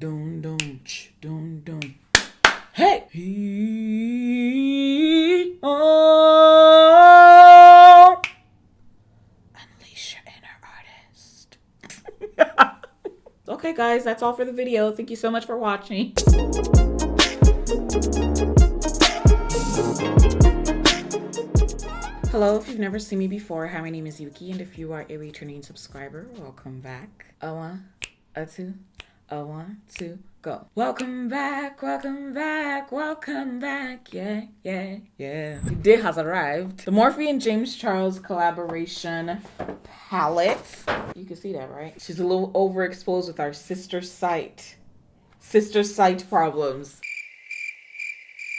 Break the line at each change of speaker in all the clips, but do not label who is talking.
Dun dun ch, dun dun. Hey! Oh! Unleash your inner artist. Okay, guys, that's all for the video. Thank you so much for watching. Hello, if you've never seen me before, hi, my name is Youkeyy, and if you are a returning subscriber, welcome back. A one, a two, a one, two, go. Welcome back, welcome back, welcome back, yeah, yeah, yeah. The day has arrived. The Morphe and James Charles collaboration palette. You can see that, right? She's a little overexposed with our sister sight problems.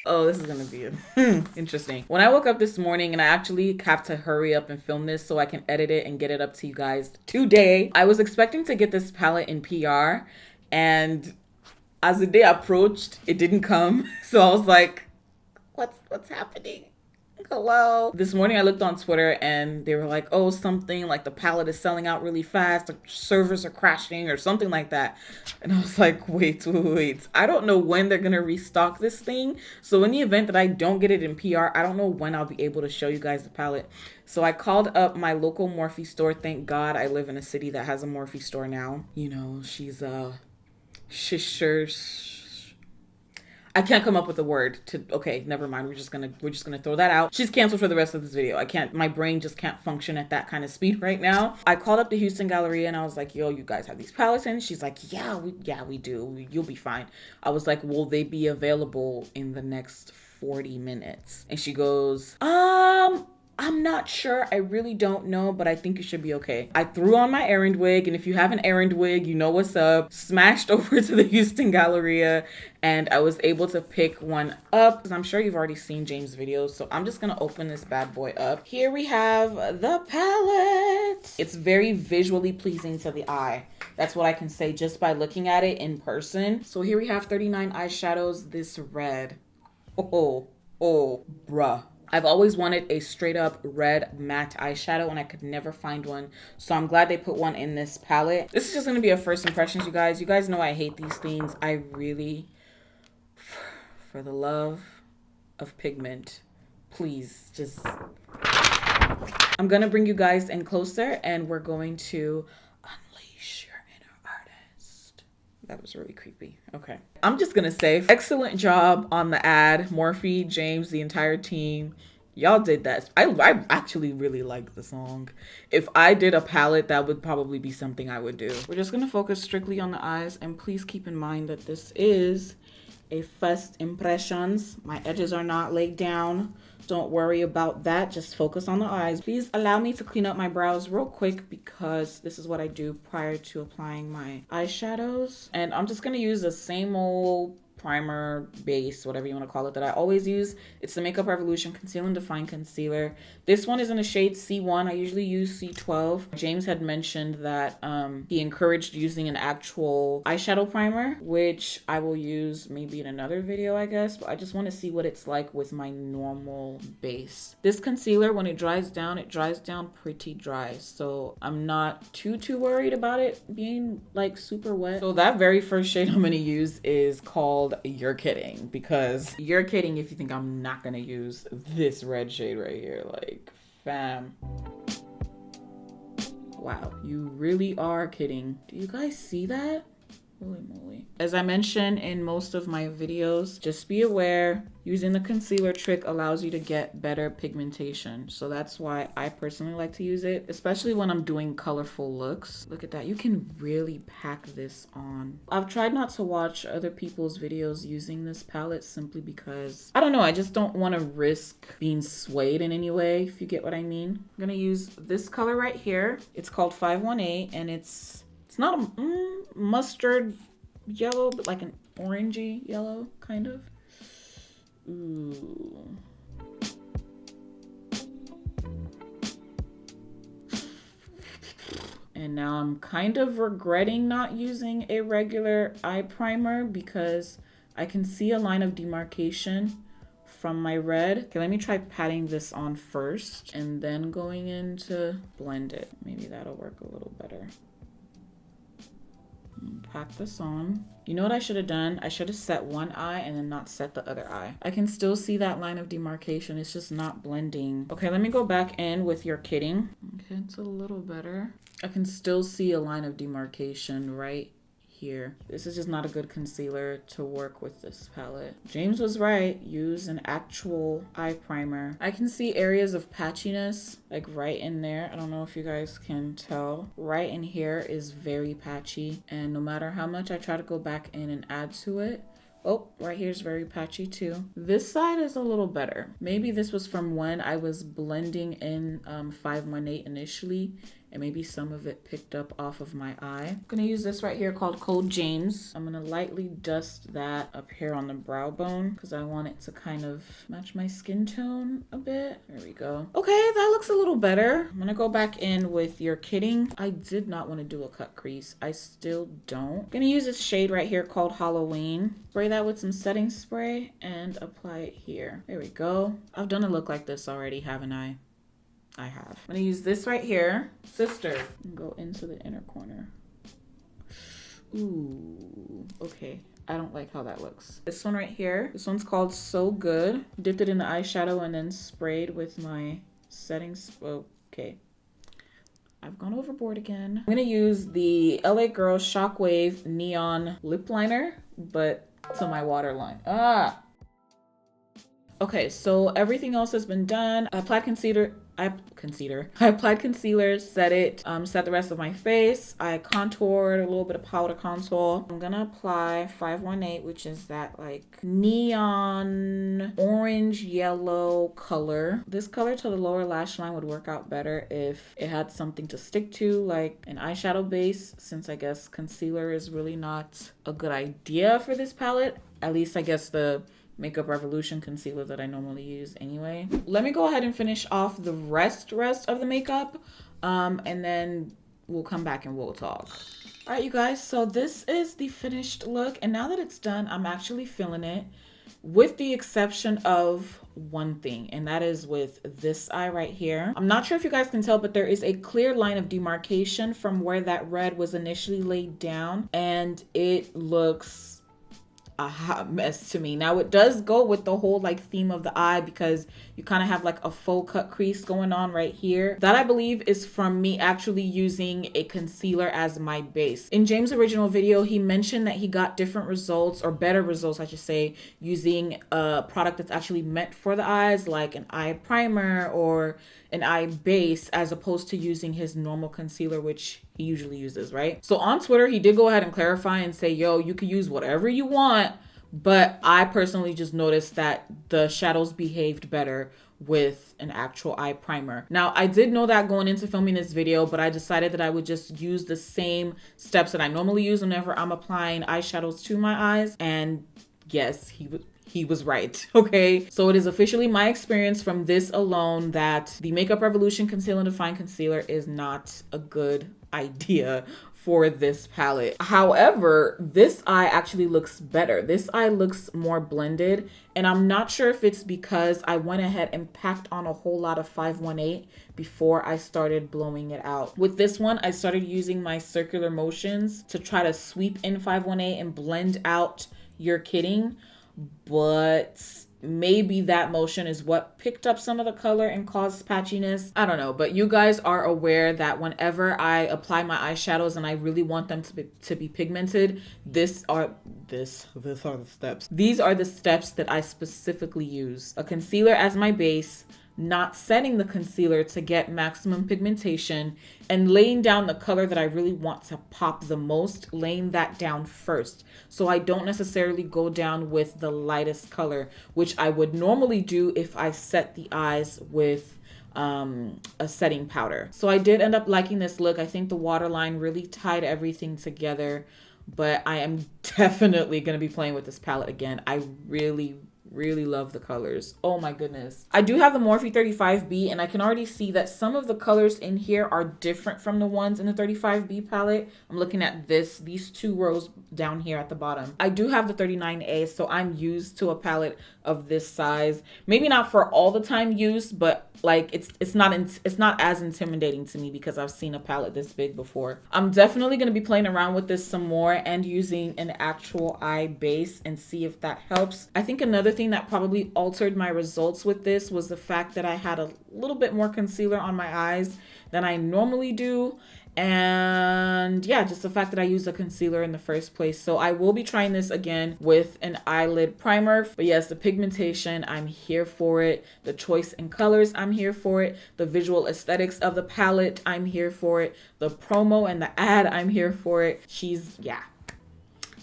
Oh, this is gonna be interesting. When I woke up this morning, and I actually have to hurry up and film this so I can edit it and get it up to you guys today, I was expecting to get this palette in PR, and as the day approached, it didn't come. So I was like, what's happening? Hello. This morning I looked on Twitter and they were like, oh, something like the palette is selling out really fast, the servers are crashing or something like that. And I was like, wait. I don't know when they're gonna restock this thing. So in the event that I don't get it in PR, I don't know when I'll be able to show you guys the palette. So I called up my local Morphe store. Thank God I live in a city that has a Morphe store now. You know, she's I can't come up with a word to, okay, never mind. We're just gonna throw that out. She's canceled for the rest of this video. My brain just can't function at that kind of speed right now. I called up the Houston Galleria and I was like, yo, you guys have these palettes in? She's like, yeah, we do. You'll be fine. I was like, will they be available in the next 40 minutes? And she goes, I'm not sure. I really don't know, but I think it should be okay. I threw on my errand wig, and if you have an errand wig, you know what's up. Smashed over to the Houston Galleria, and I was able to pick one up. I'm sure you've already seen James' videos, so I'm just gonna open this bad boy up. Here we have the palette. It's very visually pleasing to the eye. That's what I can say just by looking at it in person. So here we have 39 eyeshadows. This red. Oh, bruh. I've always wanted a straight up red matte eyeshadow and I could never find one. So I'm glad they put one in this palette. This is just gonna be a first impressions, you guys. You guys know I hate these things. I really, for the love of pigment, please just, I'm gonna bring you guys in closer and we're going to unleash your inner artist. That was really creepy. Okay. I'm just gonna say, excellent job on the ad. Morphe, James, the entire team. Y'all did that. I actually really like the song. If I did a palette, that would probably be something I would do. We're just gonna focus strictly on the eyes, and please keep in mind that this is a first impressions. My edges are not laid down. Don't worry about that. Just focus on the eyes. Please allow me to clean up my brows real quick because this is what I do prior to applying my eyeshadows. And I'm just gonna use the same old primer, base, whatever you want to call it, that I always use. It's the Makeup Revolution Conceal and Define Concealer. This one is in the shade C1. I usually use C12. James had mentioned that he encouraged using an actual eyeshadow primer, which I will use maybe in another video, I guess, but I just want to see what it's like with my normal base. This concealer, when it dries down pretty dry, so I'm not too worried about it being like super wet. So that very first shade I'm going to use is called You're Kidding, because you're kidding if you think I'm not gonna use this red shade right here. Like, fam. Wow, you really are kidding. Do you guys see that? Holy moly. As I mentioned in most of my videos, just be aware, using the concealer trick allows you to get better pigmentation. So that's why I personally like to use it, especially when I'm doing colorful looks. Look at that, you can really pack this on. I've tried not to watch other people's videos using this palette simply because, I don't know, I just don't want to risk being swayed in any way, if you get what I mean. I'm gonna use this color right here. It's called 518 and it's not a mustard yellow, but like an orangey yellow, kind of. Ooh. And now I'm kind of regretting not using a regular eye primer because I can see a line of demarcation from my red. Okay, let me try patting this on first and then going in to blend it. Maybe that'll work a little better. Pack this on. You know what I should have done? I should have set one eye and then not set the other eye. I can still see that line of demarcation. It's just not blending. Okay, let me go back in with your kitting. Okay, it's a little better. I can still see a line of demarcation right here. This is just not a good concealer to work with this palette. James was right. Use an actual eye primer. I can see areas of patchiness like right in there. I don't know if you guys can tell. Right in here is very patchy, and no matter how much I try to go back in and add to it, oh, right here is very patchy too. This side is a little better. Maybe this was from when I was blending in 518 initially, and maybe some of it picked up off of my eye. I'm gonna use this right here called Code James. I'm gonna lightly dust that up here on the brow bone because I want it to kind of match my skin tone a bit. There we go. Okay, that looks a little better. I'm gonna go back in with your kitting. I did not want to do a cut crease. I still don't. I'm gonna use this shade right here called Halloween. Spray that with some setting spray and apply it here. There we go. I've done a look like this already, haven't I? I have. I'm gonna use this right here, Sister, and go into the inner corner. Ooh, okay. I don't like how that looks. This one right here, this one's called So Good. Dipped it in the eyeshadow and then sprayed with my settings. Okay. I've gone overboard again. I'm gonna use the LA Girl Shockwave Neon Lip Liner, but to my waterline. Okay, so everything else has been done. I applied concealer, set it, set the rest of my face. I contoured a little bit of powder contour. I'm gonna apply 518, which is that like neon orange yellow color. This color to the lower lash line would work out better if it had something to stick to, like an eyeshadow base, since I guess concealer is really not a good idea for this palette. At least I guess the Makeup Revolution concealer that I normally use anyway. Let me go ahead and finish off the rest of the makeup, and then we'll come back and we'll talk. All right, you guys, so this is the finished look, and now that it's done, I'm actually feeling it, with the exception of one thing, and that is with this eye right here. I'm not sure if you guys can tell, but there is a clear line of demarcation from where that red was initially laid down, and it looks a hot mess to me. Now it does go with the whole like theme of the eye, because you kind of have like a faux cut crease going on right here. That I believe is from me actually using a concealer as my base. In James' original video, he mentioned that he got different results, or better results I should say, using a product that's actually meant for the eyes, like an eye primer or an eye base, as opposed to using his normal concealer, which he usually uses, right? So on Twitter, he did go ahead and clarify and say, yo, you can use whatever you want, but I personally just noticed that the shadows behaved better with an actual eye primer. Now, I did know that going into filming this video, but I decided that I would just use the same steps that I normally use whenever I'm applying eyeshadows to my eyes, and yes, he was right, okay? So it is officially my experience from this alone that the Makeup Revolution Conceal and Define Concealer is not a good idea for this palette. However, this eye actually looks better. This eye looks more blended, and I'm not sure if it's because I went ahead and packed on a whole lot of 518 before I started blowing it out. With this one, I started using my circular motions to try to sweep in 518 and blend out your kitting, but maybe that motion is what picked up some of the color and caused patchiness. I don't know, but you guys are aware that whenever I apply my eyeshadows and I really want them to be pigmented, these are the steps. These are the steps that I specifically use. A concealer as my base, not setting the concealer to get maximum pigmentation, and laying down the color that I really want to pop the most, laying that down first. So I don't necessarily go down with the lightest color, which I would normally do if I set the eyes with a setting powder. So I did end up liking this look. I think the waterline really tied everything together, but I am definitely going to be playing with this palette again. I really really love the colors. Oh my goodness. I do have the Morphe 35B, and I can already see that some of the colors in here are different from the ones in the 35B palette. I'm looking at these two rows down here at the bottom. I do have the 39A, so I'm used to a palette of this size. Maybe not for all the time use, but like it's not as intimidating to me because I've seen a palette this big before. I'm definitely going to be playing around with this some more and using an actual eye base and see if that helps. I think another thing that probably altered my results with this was the fact that I had a little bit more concealer on my eyes than I normally do. And yeah, just the fact that I used a concealer in the first place. So I will be trying this again with an eyelid primer. But yes, the pigmentation, I'm here for it. The choice in colors, I'm here for it. The visual aesthetics of the palette, I'm here for it. The promo and the ad, I'm here for it. Yeah.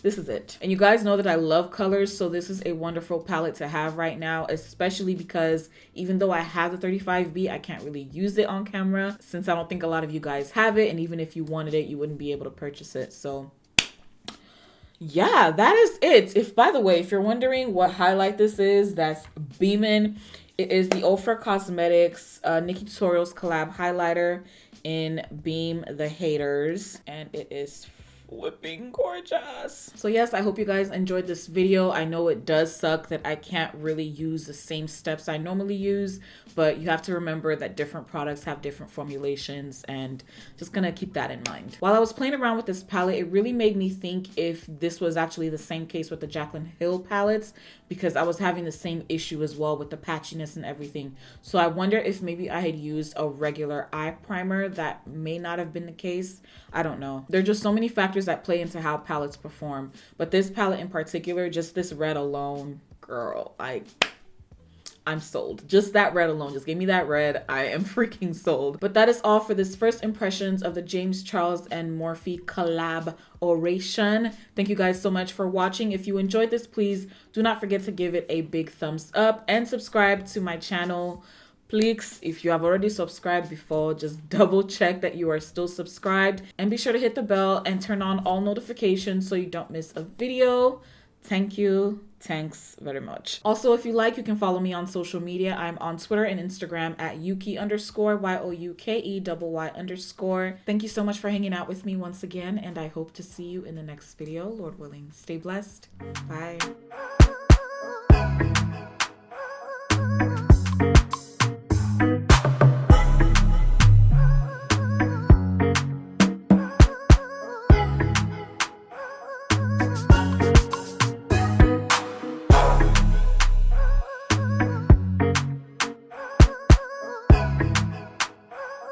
This is it. And you guys know that I love colors, so this is a wonderful palette to have right now, especially because even though I have the 35B, I can't really use it on camera since I don't think a lot of you guys have it, and even if you wanted it, you wouldn't be able to purchase it. So yeah, that is it. By the way, if you're wondering what highlight this is, that's beaming. It is the Ofra Cosmetics Nikkie Tutorials collab highlighter in Beam the Haters, and it is flipping gorgeous. So yes, I hope you guys enjoyed this video. I know it does suck that I can't really use the same steps I normally use, but you have to remember that different products have different formulations, and just gonna keep that in mind. While I was playing around with this palette, it really made me think if this was actually the same case with the Jaclyn Hill palettes, because I was having the same issue as well with the patchiness and everything. So I wonder if maybe I had used a regular eye primer. That may not have been the case. I don't know. There are just so many factors that play into how palettes perform. But this palette in particular, just this red alone, girl, I'm sold. Just that red alone. Just give me that red. I am freaking sold. But that is all for this first impressions of the James Charles and Morphe collaboration. Thank you guys so much for watching. If you enjoyed this, please do not forget to give it a big thumbs up and subscribe to my channel. Please, if you have already subscribed before, just double check that you are still subscribed, and be sure to hit the bell and turn on all notifications so you don't miss a video. Thank you. Thanks very much. Also, if you like, you can follow me on social media. I'm on Twitter and Instagram at Youkeyy_, YOUKEYY_. Thank you so much for hanging out with me once again, and I hope to see you in the next video, Lord willing. Stay blessed. Bye.